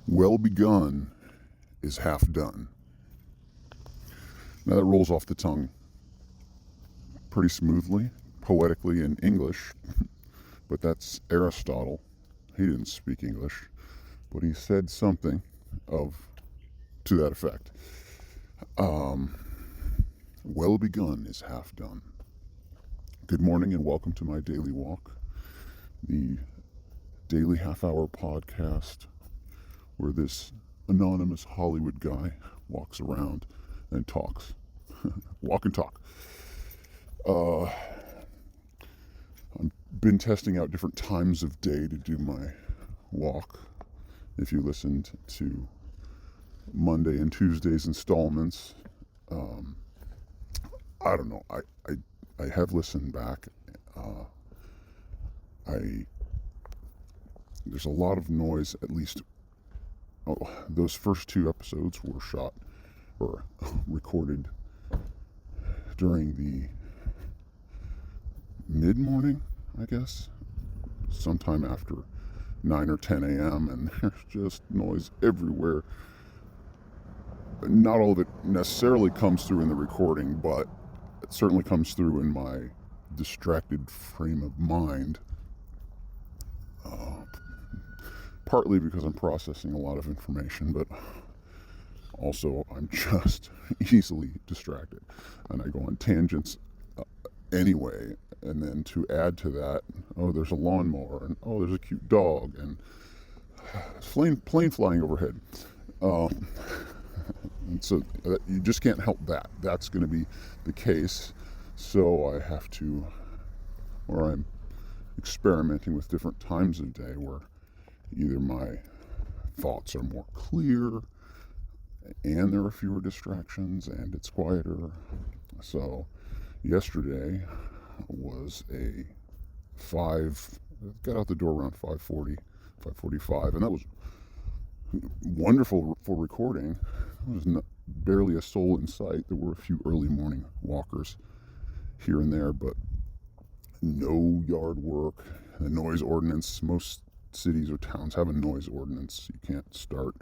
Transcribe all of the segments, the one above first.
Well begun is half done. Now that rolls off the tongue pretty smoothly, poetically in English, but that's Aristotle. He didn't speak English, but he said something of to that effect. Well begun is half done. Good morning and welcome to my daily walk, the daily half-hour podcast where this anonymous Hollywood guy walks around and talks. Walk and talk. I've been testing out different times of day to do my walk. If you listened to Monday and Tuesday's installments, I don't know. I have listened back. There's a lot of noise. At least those first two episodes were shot or recorded during the mid-morning, I guess, sometime after 9 or 10 a.m. and there's just noise everywhere. Not all of it necessarily comes through in the recording, but it certainly comes through in my distracted frame of mind. Partly because I'm processing a lot of information, but also I'm just easily distracted. And I go on tangents anyway, and then to add to that, oh, there's a lawnmower, and oh, there's a cute dog, and plane flying overhead. And so you just can't help that. That's going to be the case. So I have to, or I'm experimenting with different times of day where either my thoughts are more clear and there are fewer distractions and it's quieter. So yesterday was got out the door around 5:40, 5:45, and that was wonderful for recording. There was barely a soul in sight. There were a few early morning walkers here and there, but no yard work. The noise ordinance, most cities or towns have a noise ordinance. You can't start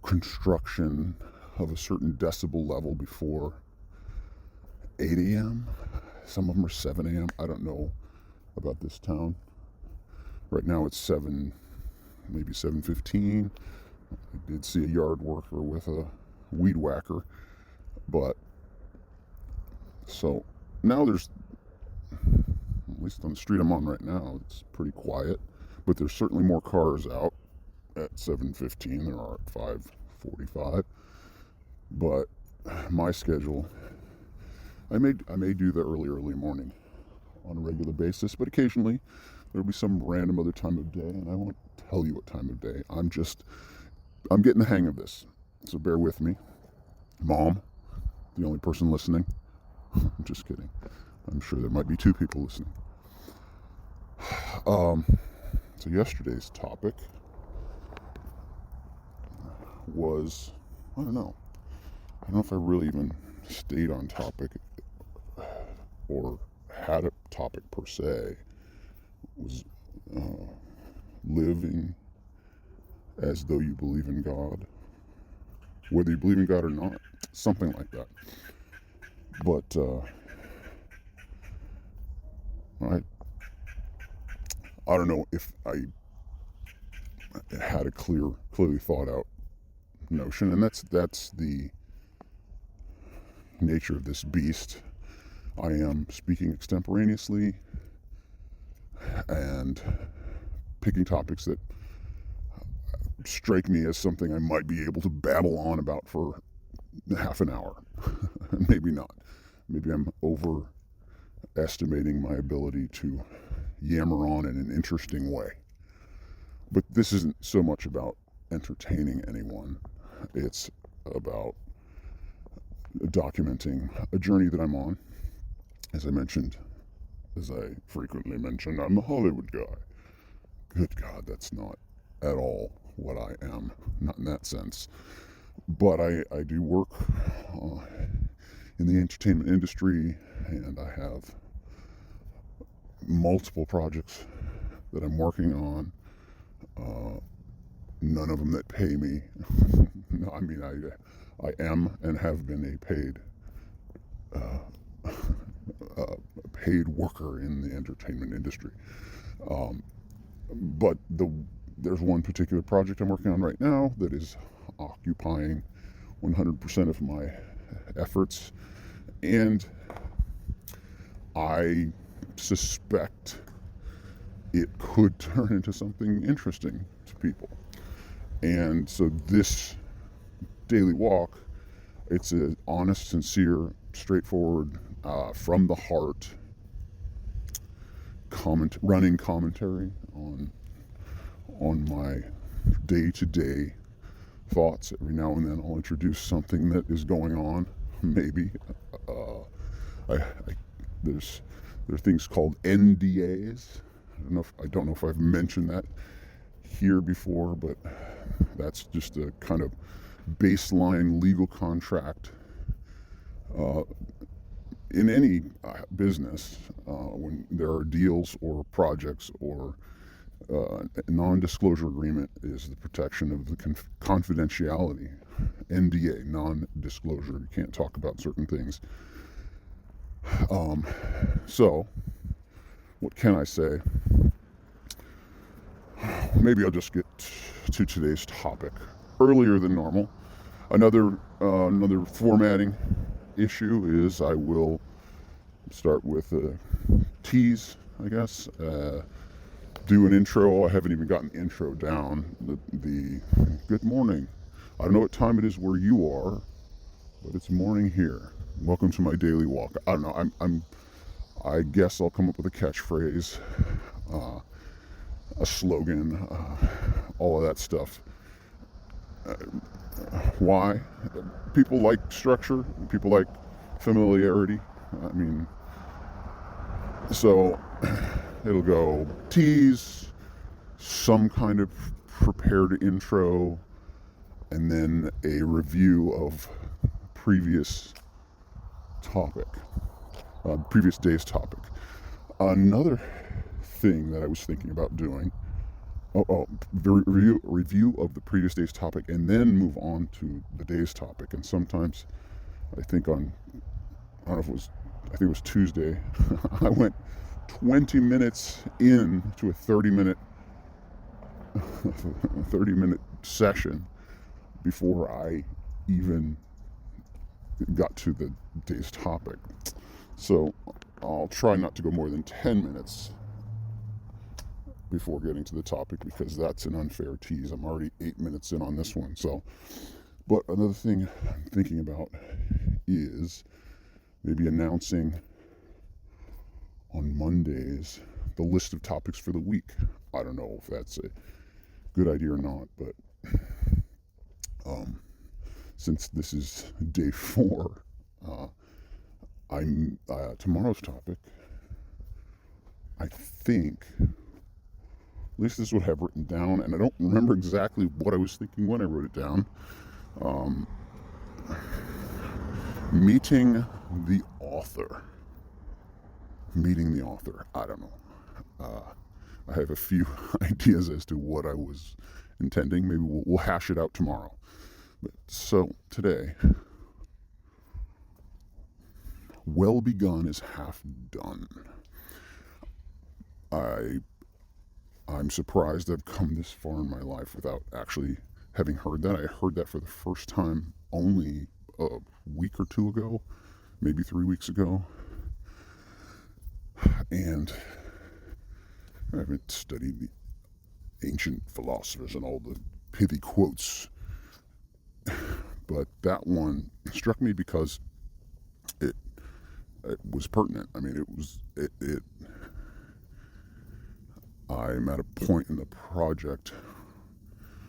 construction of a certain decibel level before 8 a.m. Some of them are 7 a.m. I don't know about this town. Right now it's 7, maybe 7:15. I did see a yard worker with a weed whacker, but so now there's, at least on the street I'm on right now, it's pretty quiet, but there's certainly more cars out at 7:15 there are at 5:45. But my schedule, I may do the early morning on a regular basis, but occasionally there'll be some random other time of day, and I won't tell you what time of day. I'm getting the hang of this, so bear with me. Mom, the only person listening. I'm just kidding. I'm sure there might be two people listening. So yesterday's topic was, I don't know if I really even stayed on topic or had a topic per se. It was living as though you believe in God, whether you believe in God or not, something like that. But I don't know if I had a clearly thought out notion, and that's the nature of this beast. I am speaking extemporaneously and picking topics that strike me as something I might be able to babble on about for half an hour. Maybe not. Maybe I'm overestimating my ability to yammer on in an interesting way. But this isn't so much about entertaining anyone. It's about documenting a journey that I'm on. As I frequently mention, I'm a Hollywood guy. Good God, that's not at all what I am. Not in that sense. But I do work in the entertainment industry, and I have multiple projects that I'm working on. none of them that pay me. No, I mean, I am and have been a paid worker in the entertainment industry. But there's one particular project I'm working on right now that is occupying 100% of my efforts, and I suspect it could turn into something interesting to people. And so this daily walk, it's an honest, sincere, straightforward, from the heart running commentary on my day-to-day thoughts. Every now and then I'll introduce something that is going on. Maybe there are things called NDAs. I don't know if I've mentioned that here before, but that's just a kind of baseline legal contract in any business when there are deals or projects or a non-disclosure agreement is the protection of the confidentiality. NDA, non-disclosure. You can't talk about certain things. So, what can I say? Maybe I'll just get to today's topic earlier than normal. Another formatting issue is I will start with a tease, I guess. Do an intro. I haven't even gotten the intro down. The good morning. I don't know what time it is where you are, but it's morning here. Welcome to my daily walk. I don't know. I guess I'll come up with a catchphrase, a slogan, all of that stuff. Why? People like structure. People like familiarity. I mean, so it'll go tease, some kind of prepared intro, and then a review of previous day's topic. Another thing that I was thinking about doing, the review of the previous day's topic, and then move on to the day's topic. And sometimes, I think it was Tuesday, I went 20 minutes into a 30-minute session before I even got to the day's topic. So I'll try not to go more than 10 minutes before getting to the topic, because that's an unfair tease. I'm already 8 minutes in on this one. So, but another thing I'm thinking about is maybe announcing on Mondays the list of topics for the week. I don't know if that's a good idea or not, but since this is day 4, tomorrow's topic, I think, at least this is what I have written down, and I don't remember exactly what I was thinking when I wrote it down. Meeting the author. I don't know. I have a few ideas as to what I was intending. Maybe we'll hash it out tomorrow. But so today, well begun is half done. I'm surprised I've come this far in my life without actually having heard that. I heard that for the first time only a week or two ago, maybe 3 weeks ago. And I haven't studied the ancient philosophers and all the pithy quotes, but that one struck me because it was pertinent. I mean, I'm at a point in the project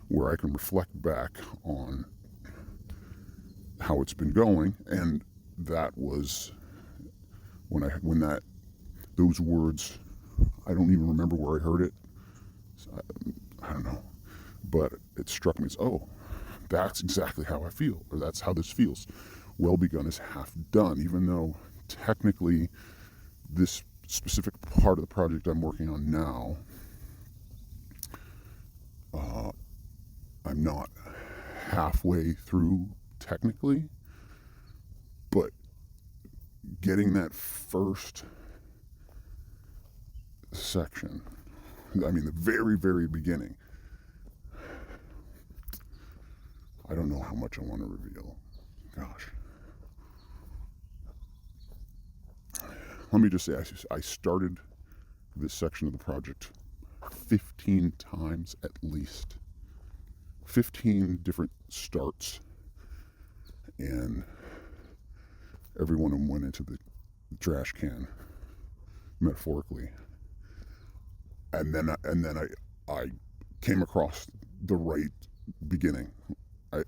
where I can reflect back on how it's been going, and that was those words, I don't even remember where I heard it. I don't know, but it struck me as, that's exactly how I feel, or that's how this feels. Well begun is half done, even though technically this specific part of the project I'm working on now, I'm not halfway through technically, but getting that first section, I mean the very, very beginning, I don't know how much I want to reveal. Gosh. Let me just say, I started this section of the project 15 times at least. 15 different starts, and every one of them went into the trash can, metaphorically. And then I came across the right beginning. I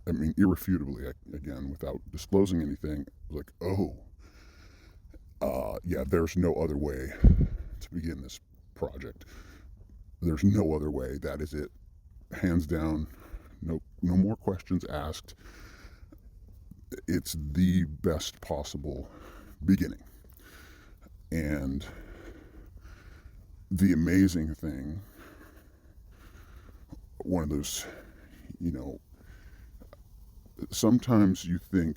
mean, irrefutably, again, without disclosing anything, like, yeah, there's no other way to begin this project. There's no other way. That is it. Hands down. No more questions asked. It's the best possible beginning. And the amazing thing, one of those, sometimes you think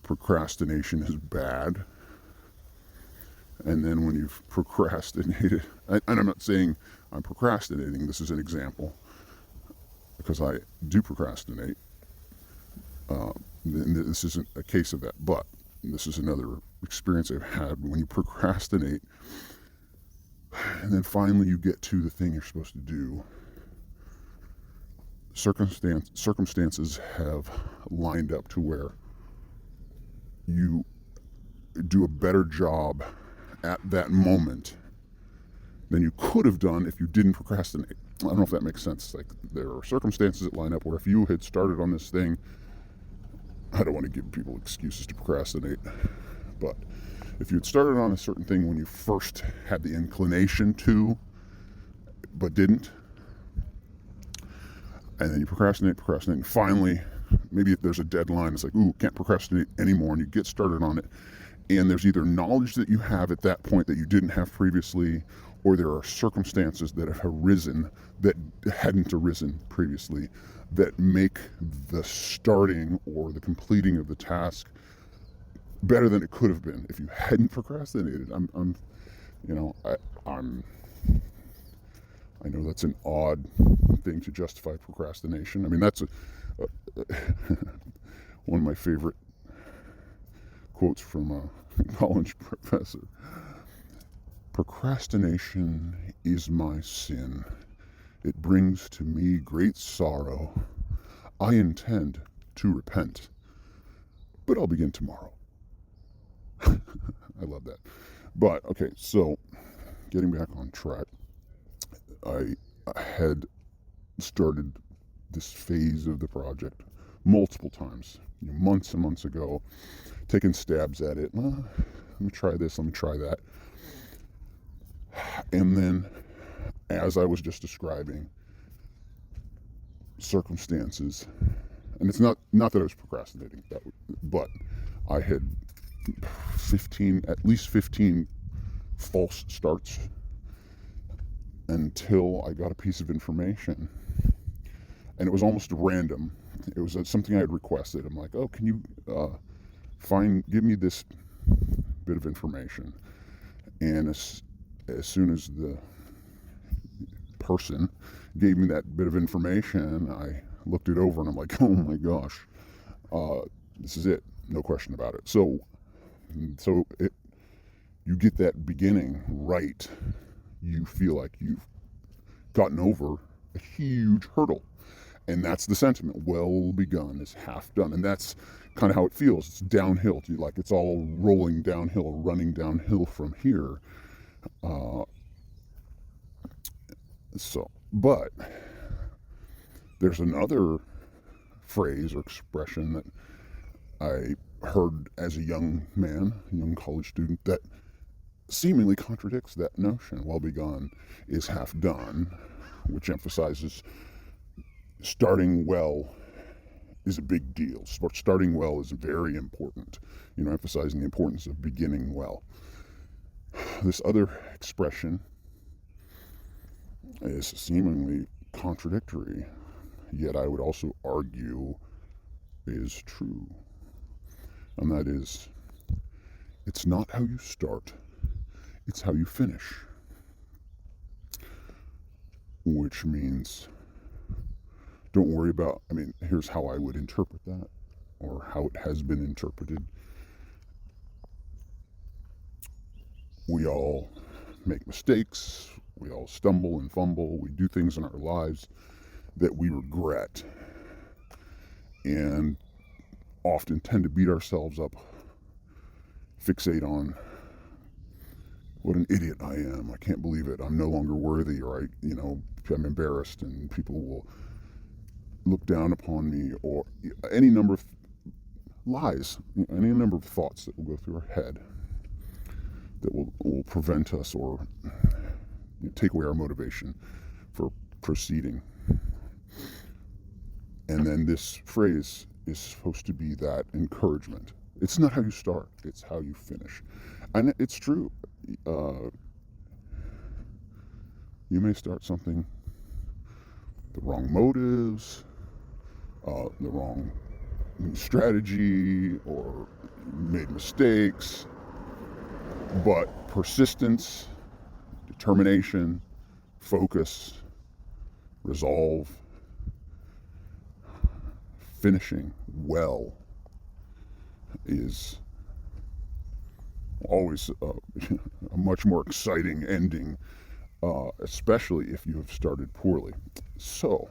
procrastination is bad, and then when you've procrastinated, and I'm not saying I'm procrastinating, this is an example, because I do procrastinate. This isn't a case of that, but this is another experience I've had. When you procrastinate, and then finally you get to the thing you're supposed to do, circumstances have lined up to where you do a better job at that moment than you could have done if you didn't procrastinate. I don't know if that makes sense. Like, there are circumstances that line up where if you had started on this thing, I don't want to give people excuses to procrastinate, but if you had started on a certain thing when you first had the inclination to, but didn't, and then you procrastinate, and finally, maybe if there's a deadline, it's like, ooh, can't procrastinate anymore, and you get started on it, and there's either knowledge that you have at that point that you didn't have previously, or there are circumstances that have arisen that hadn't arisen previously that make the starting or the completing of the task better than it could have been if you hadn't procrastinated. I know that's an odd thing to justify procrastination. I mean, that's one of my favorite quotes from a college professor. Procrastination is my sin. It brings to me great sorrow. I intend to repent, but I'll begin tomorrow. I love that. But, okay, so getting back on track, I had started this phase of the project multiple times, months and months ago, taking stabs at it. Let me try this, let me try that. And then, as I was just describing, circumstances, and it's not that I was procrastinating, but I had at least 15 false starts until I got a piece of information, and it was almost random. It was something I had requested. I'm like, oh, can you give me this bit of information? And as soon as the person gave me that bit of information, I looked it over and I'm like, oh my gosh, this is it, no question about it. So you get that beginning right, you feel like you've gotten over a huge hurdle. And that's the sentiment. Well begun is half done. And that's kind of how it feels. It's downhill. It's all rolling downhill, running downhill from here. But there's another phrase or expression that I heard as a young man, a young college student, that seemingly contradicts that notion. Well begun is half done, which emphasizes starting well is a big deal. Starting well is very important, emphasizing the importance of beginning well. This other expression is seemingly contradictory, yet I would also argue is true. And that is, it's not how you start, it's how you finish. Which means, don't worry about, here's how I would interpret that, or how it has been interpreted. We all make mistakes, we all stumble and fumble, we do things in our lives that we regret, and often tend to beat ourselves up, fixate on what an idiot I am, I can't believe it, I'm no longer worthy, or I'm embarrassed, and people will look down upon me, or any number of lies, any number of thoughts that will go through our head that will prevent us or take away our motivation for proceeding. And then this phrase is supposed to be that encouragement. It's not how you start, it's how you finish. And it's true. You may start something, the wrong motives, the wrong strategy, or made mistakes, but persistence, determination, focus, resolve, finishing well is always a much more exciting ending, especially if you have started poorly. So,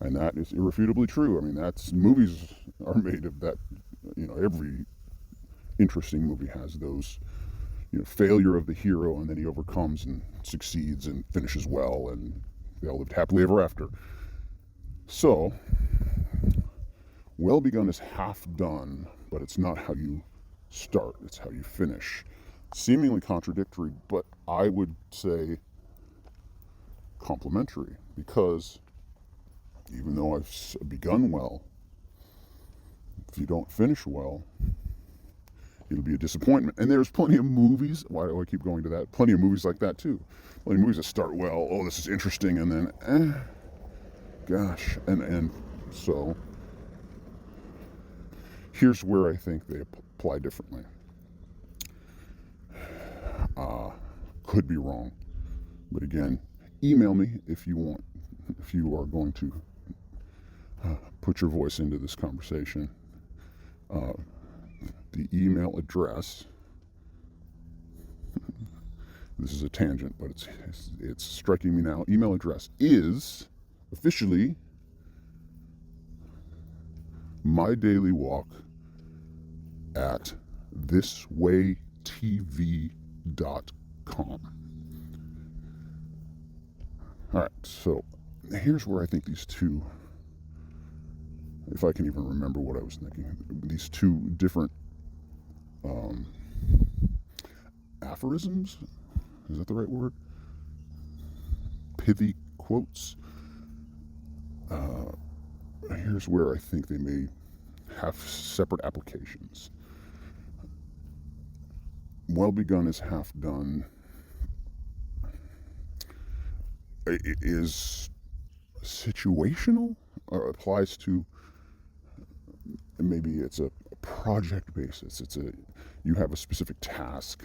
and that is irrefutably true. Movies are made of that. Every interesting movie has those, failure of the hero, and then he overcomes and succeeds and finishes well, and they all lived happily ever after. So, well begun is half done, but it's not how you start, it's how you finish. Seemingly contradictory, but I would say complementary, because even though I've begun well, if you don't finish well, it'll be a disappointment. And there's plenty of movies, why do I keep going to that? Plenty of movies like that too. Plenty of movies that start well, oh, this is interesting, and then, gosh. And so, here's where I think they apply differently. Could be wrong. But again, email me if you want, if you are going to put your voice into this conversation. The email address, this is a tangent, but it's striking me now. Email address is officially MyDailyWalk at thiswaytv.com. All right, so here's where I think these two, if I can even remember what I was thinking, these two different aphorisms, is that the right word? Pithy quotes. Here's where I think they may have separate applications. Well begun is half done. It is situational, or applies to, maybe it's a project basis. You have a specific task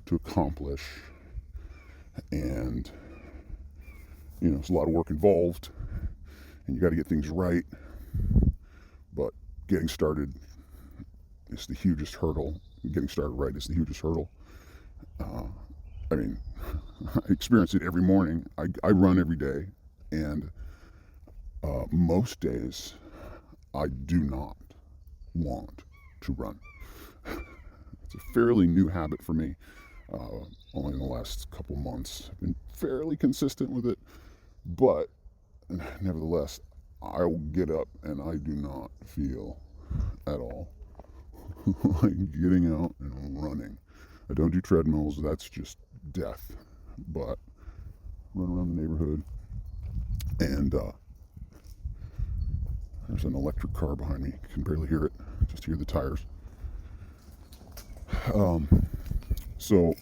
to accomplish, and there's a lot of work involved, and you got to get things right. But getting started is the hugest hurdle. Getting started right is the hugest hurdle. I experience it every morning. I run every day, and most days I do not want to run. It's a fairly new habit for me. Only in the last couple months I've been fairly consistent with it, but nevertheless, I'll get up and I do not feel at all like getting out and running. I don't do treadmills, that's just death. But run around the neighborhood, and there's an electric car behind me. You can barely hear it, just hear the tires. So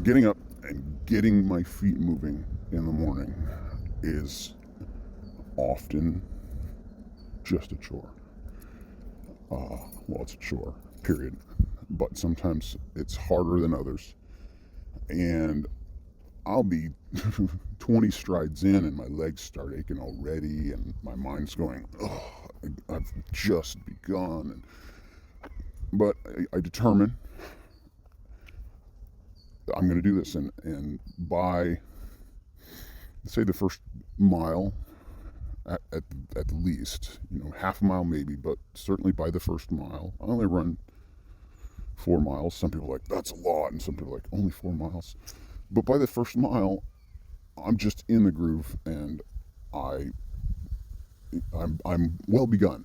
getting up and getting my feet moving in the morning is often just a chore. Well, it's a chore, period. But sometimes it's harder than others. And I'll be 20 strides in and my legs start aching already, and my mind's going, oh, I've just begun. But I determine I'm going to do this. And by, say, the first mile, at the least, half a mile maybe, but certainly by the first mile, I only run 4 miles. Some people are like, that's a lot, and some people are like, only 4 miles. But by the first mile, I'm just in the groove, and I'm well begun,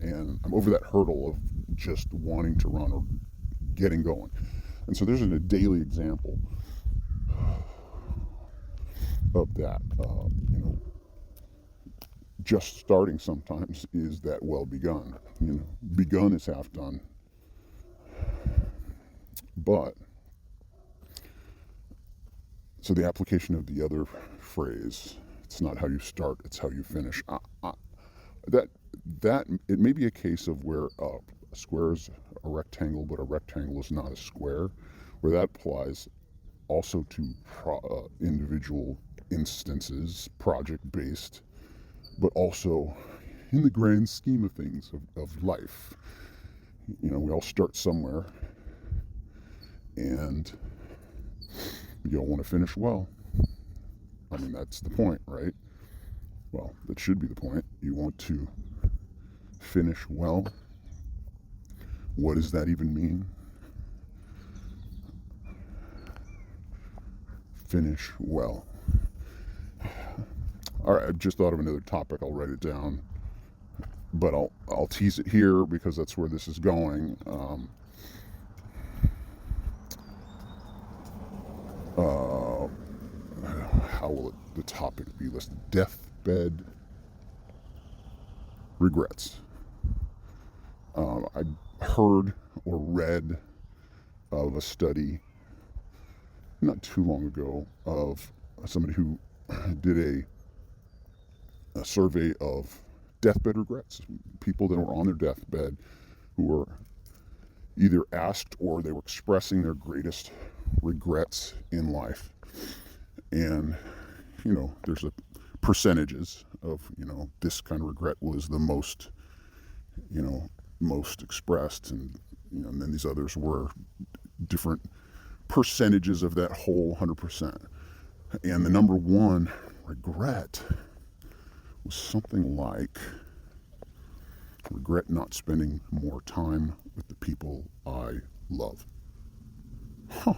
and I'm over that hurdle of just wanting to run or getting going. And so there's a daily example of that. Just starting sometimes is that well begun. Begun is half done. But so the application of the other phrase, it's not how you start, it's how you finish. That it may be a case of where a square is a rectangle, but a rectangle is not a square, where that applies also to individual instances, project-based, but also in the grand scheme of things of life. We all start somewhere, and you all want to finish well. I mean, that's the point, right? Well, that should be the point. You want to finish well. What does that even mean? Finish well. All right, I just thought of another topic. I'll write it down, but I'll tease it here because that's where this is going. How will the topic be listed? Deathbed regrets. I heard or read of a study not too long ago of somebody who did a survey of deathbed regrets, people that were on their deathbed who were either asked or they were expressing their greatest regrets in life. And, there's percentages of, this kind of regret was the most, most expressed. And then these others were different percentages of that whole 100%. And the number one regret was something like, regret not spending more time with the people I love. Huh.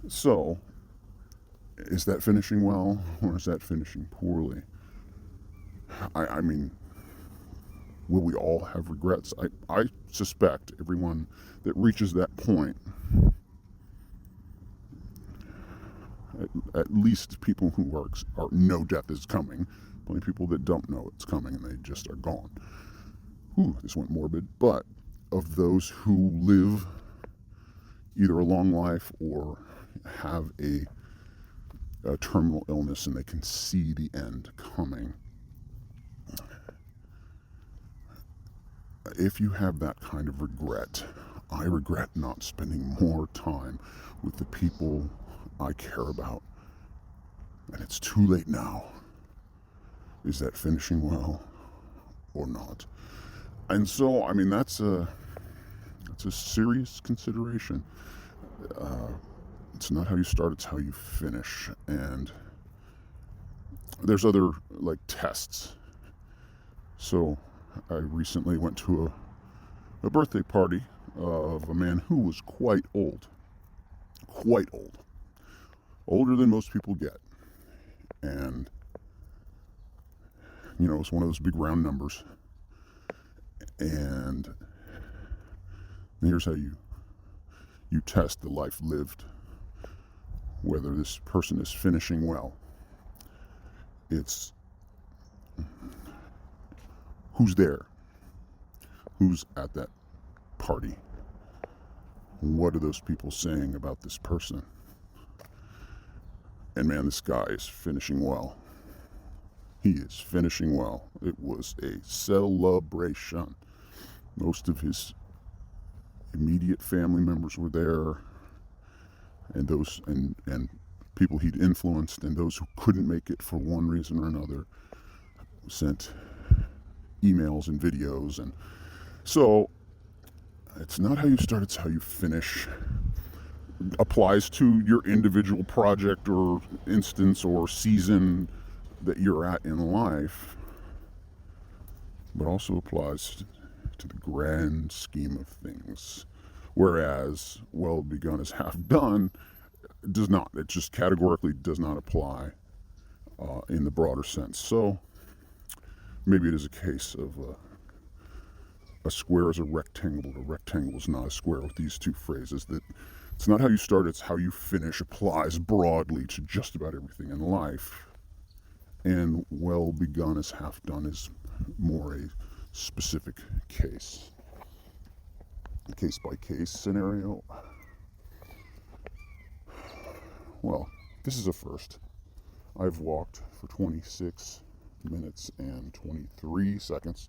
So, is that finishing well, or is that finishing poorly? I mean, will we all have regrets? I suspect everyone that reaches that point, at least people who are know death is coming, plenty of people that don't know it's coming and they just are gone. This went morbid. But of those who live either a long life or have a terminal illness and they can see the end coming, if you have that kind of regret, I regret not spending more time with the people I care about, and it's too late now. Is that finishing well or not? And so, I mean, that's a serious consideration. It's not how you start, it's how you finish. And there's other tests. So I recently went to a birthday party of a man who was quite old, older than most people get. And it's one of those big round numbers. And here's how you test the life lived, whether this person is finishing well. It's who's there, who's at that party, what are those people saying about this person? And man, this guy is finishing well. He is finishing well. It was a celebration. Most of his immediate family members were there, and those and people he'd influenced, and those who couldn't make it for one reason or another sent emails and videos. And so it's not how you start, it's how you finish. Applies to your individual project or instance or season that you're at in life, but also applies to the grand scheme of things. Whereas well begun is half done does not. It just categorically does not apply in the broader sense. So maybe it is a case of a square is a rectangle, but a rectangle is not a square, with these two phrases that it's not how you start, it's how you finish applies broadly to just about everything in life. And well begun is half done is more a specific case. A case by case scenario. Well, this is a first. I've walked for 26 minutes and 23 seconds,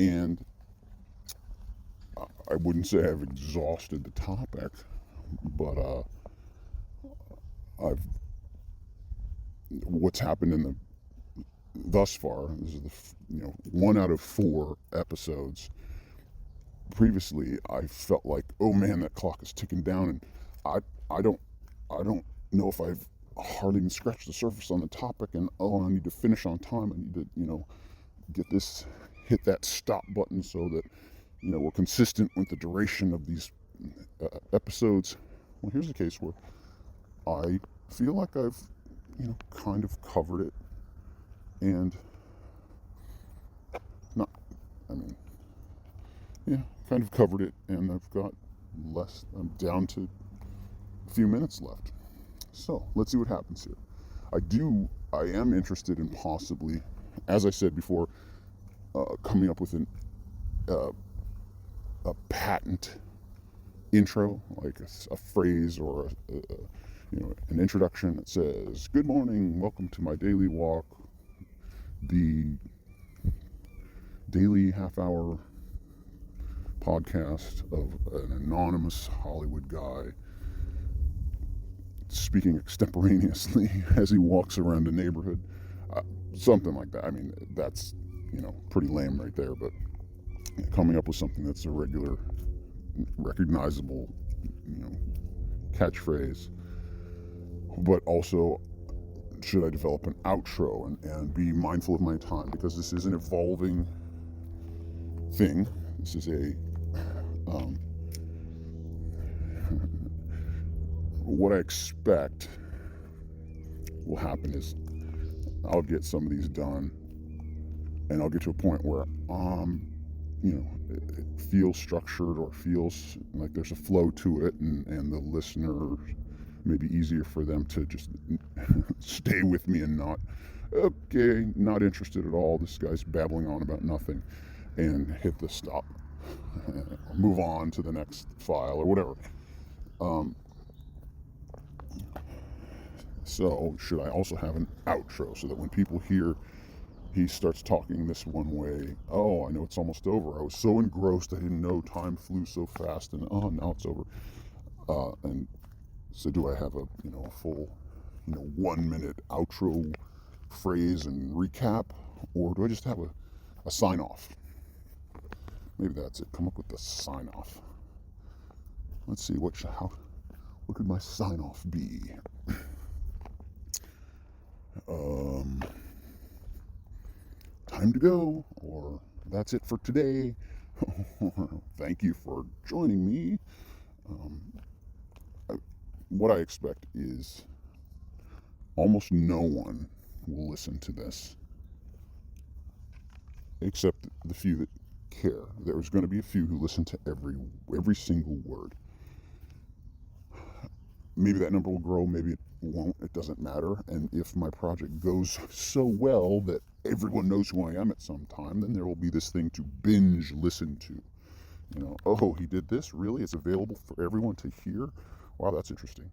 and I wouldn't say I've exhausted the topic, but what's happened in the thus far, this is the 1 out of 4 episodes. Previously, I felt like, oh man, that clock is ticking down, and I don't know if I've hardly even scratched the surface on the topic, and I need to finish on time. I need to hit that stop button so that we're consistent with the duration of these episodes. Well, here's the case where I feel like I've kind of covered it, and kind of covered it, and I've got I'm down to a few minutes left. So let's see what happens here. I am interested in possibly, as I said before, coming up with a patent intro, like a phrase or an introduction that says, "Good morning, welcome to my daily walk, the daily half-hour podcast of an anonymous Hollywood guy speaking extemporaneously as he walks around a neighborhood," something like that. I mean, that's pretty lame right there, but coming up with something that's a regular, recognizable, catchphrase. But also, should I develop an outro and be mindful of my time, because this is an evolving thing. This is what I expect will happen is I'll get some of these done, and I'll get to a point where it feels structured, or feels like there's a flow to it, and the listener may be easier for them to just stay with me and not interested at all, this guy's babbling on about nothing, and hit the stop, move on to the next file or whatever. So should I also have an outro so that when people hear he starts talking this one way, oh, I know it's almost over. I was so engrossed I didn't know time flew so fast, and now it's over. And so do I have a full 1 minute outro phrase and recap, or do I just have a sign off? Maybe that's it. Come up with the sign off. Let's see, what could my sign off be? Time to go, or that's it for today. Thank you for joining me. What I expect is almost no one will listen to this, except the few that care. There's going to be a few who listen to every single word. Maybe that number will grow, maybe it won't, it doesn't matter. And if my project goes so well that everyone knows who I am at some time, then there will be this thing to binge listen to. You know, oh, he did this? Really? It's available for everyone to hear? Wow, that's interesting.